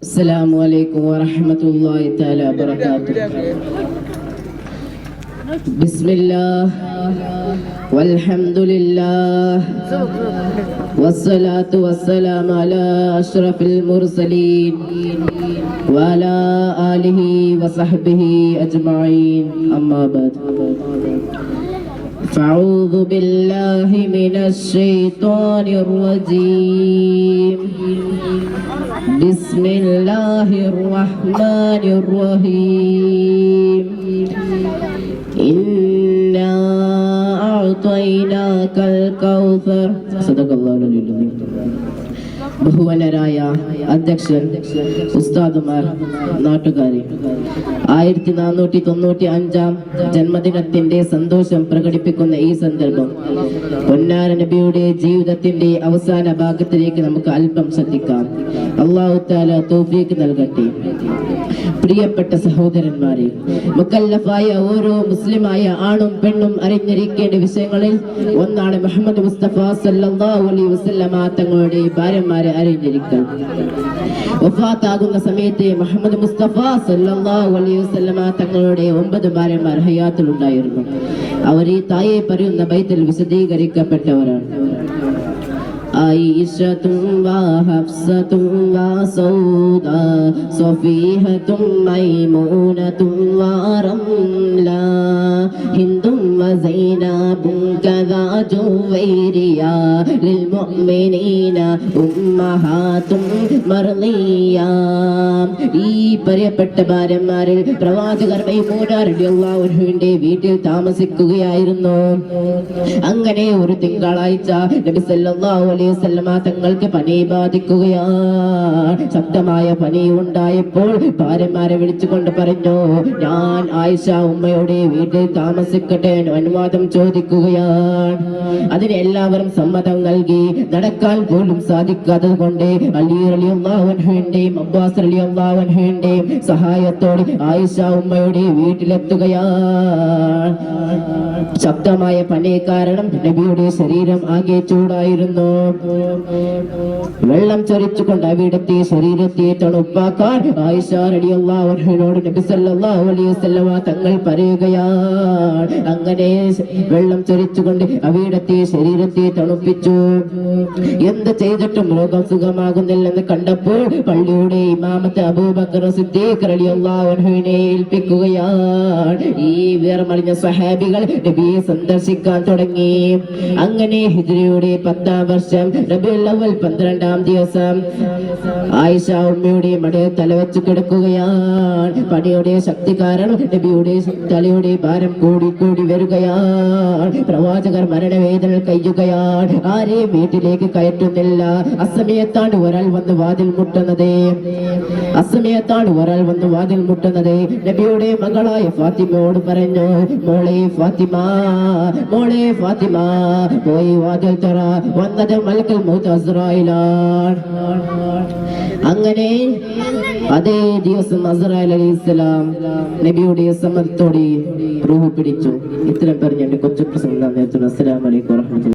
السلام عليكم ورحمة الله تعالى وبركاته. بسم الله والحمد لله والصلاة والسلام على أشرف المرسلين وعلى آله وصحبه أجمعين. أما بعد، فأعوذ بالله من الشيطان الرجيم. بسم الله الرحمن الرحيم. إنا أعطيناك الكوثر. صدق الله العظيم. ബഹുവനരായ അധ്യക്ഷൻ, ഉസ്താദുമാർ, നാട്ടുകാരെ, 1495 ജന്മദിനത്തിന്റെ സന്തോഷം പ്രകടിപ്പിക്കുന്ന ഈ സന്ദർഭം പൊന്നാര നബിയുടെ ജീവിതത്തിന്റെ അവസാന ഭാഗത്തിലേക്ക് നമുക്ക് അല്പം ശ്രദ്ധിക്കാം. അല്ലാഹു തആല തൗഫീഖ് നൽകട്ടെ. പ്രിയപ്പെട്ട സഹോദരന്മാരെ, മുക്കല്ലഫായ ഓരോ മുസ്ലിമായ ആണും പെണ്ണും അറിഞ്ഞിരിക്കേണ്ട വിഷയങ്ങളിൽ ഒന്നാണ് മുഹമ്മദ് മുസ്തഫ സല്ലല്ലാഹു അലൈഹി വസല്ലമ തങ്ങളുടെ ഭാര്യമാരെ അറിഞ്ഞിരിക്കൽ. വഫാത്താകുന്ന സമയത്ത് മുഹമ്മദ് മുസ്തഫ സല്ലല്ലാഹു അലൈഹി വസല്ലമ തങ്ങളുടെ 9 ഭാര്യമാർ ഹയാത്തിലുണ്ടായിരുന്നു. അവർ ഈ താഴെ പറയുന്ന ബൈത്തിൽ വിശദീകരിക്കപ്പെട്ടവരാണ്. عائشة وحفصة وسودة صفيحة ميمونة ورملة هند وزينب كذا جويرية للمؤمنين أمهات مرضية. ഈ പറയപ്പെട്ട ഭാര്യമാരിൽ പ്രവാചകർ മൈമൂന റളിയല്ലാഹു അൻഹയുടെ വീട്ടിൽ താമസിക്കുകയായിരുന്നു. അങ്ങനെ ഒരു തിങ്കളാഴ്ച നബി സല്ലല്ലാഹു അലൈഹി വസല്ലമ തങ്ങൾക്ക് പനി ബാധിക്കുകയാണ്. ശക്തമായ പനി ഉണ്ടായപ്പോൾ ഭാര്യമാരെ വിളിച്ചുകൊണ്ട് പറഞ്ഞു, ഞാൻ ആയിഷ ഉമ്മയുടെ വീട്ടിൽ താമസിക്കട്ടെ അനുവാദം ചോദിക്കുകയാണ്. അതിന് എല്ലാവരും സമ്മതം നൽകി. നടക്കാൻ പോലും സാധിക്കാത്തത് കൊണ്ട് അലി റളിയല്ലാഹു അൻഹുവിന്റെയും അബ്ബാസ് റളിയല്ലാഹു അൻഹുവിന്റെയും സഹായത്തോടെ ആയിഷ ഉമ്മയുടെ വീട്ടിലെത്തുകയാണ്. ശക്തമായ പനി കാരണം നബിയുടെ ശരീരം ആകെ ചൂടായിരുന്നു. വെള്ളം ചൊരിച്ചുകൊണ്ട് അവിടുത്തെ ശരീരത്തെ തണുപ്പാക്കാൻ ആയിഷ റളിയല്ലാഹു അൻഹയോട് നബി സല്ലല്ലാഹു അലൈഹി വസല്ലമ തങ്ങൾ പറയുകയാണ്. അങ്ങനെ വെള്ളം ചൊരിച്ചുകൊണ്ട് അവിടുത്തെ ശരീരത്തെ തണുപ്പിച്ചു. എന്ത് ചെയ്തിട്ടും രോഗം സുഖമാകുന്നില്ലെന്ന് കണ്ടപ്പോൾ പള്ളിയുടെ ഇമാമത്ത് അബൂബക്കർ സിദ്ദീഖ് റളിയല്ലാഹു അൻഹുവിനെ ഏൽപ്പിക്കുകയാണ്. ഈ വേർമറിഞ്ഞ സഹാബികൾ നബിയെ സന്ദർശിക്കാൻ തുടങ്ങി. അങ്ങനെ ഹിജ്റയുടെ 10ാം വർഷം റബീഉൽ അവ്വൽ 12ാം ദിവസം ആയിഷ ഉമ്മയുടെ മടിയിൽ തലവെച്ച് കിടക്കുകയാണ്. പനിയുടെ ശക്തി കാരണം നബിയുടെ തലയുടെ ഭാരം കൂടി കൂടി വരികയാണ്. പ്രവാചകർ മരണവേദന കഴിയുകയാണ്. ആരെയും വീട്ടിലേക്ക് കയറ്റുന്നില്ല. അസമയത്താണ് ഒരാൾ വന്ന് വാതിൽ മുട്ടുന്നത്. നബിയുടെ മകളായ ഫാത്തിമയോട് പറഞ്ഞു, മോളെ ഫാത്തിമ പോയി വാതിൽ തുറ. വന്നത് മലക്കുൽ മൗത്ത് അസ്റായിലാണ്. അങ്ങനെ അതേ ദിവസം അസ്റായിൽ അലൈഹിസ്സലാം നബിയുടെ സമ്മതത്തോടെ റൂഹ് പിടിച്ചു. ഇത്രയും പറഞ്ഞ് എന്റെ കൊച്ചു പ്രസംഗം നിർത്തുന്നു. അസ്സലാമു അലൈക്കും വറഹ്മത്തുള്ളാഹി.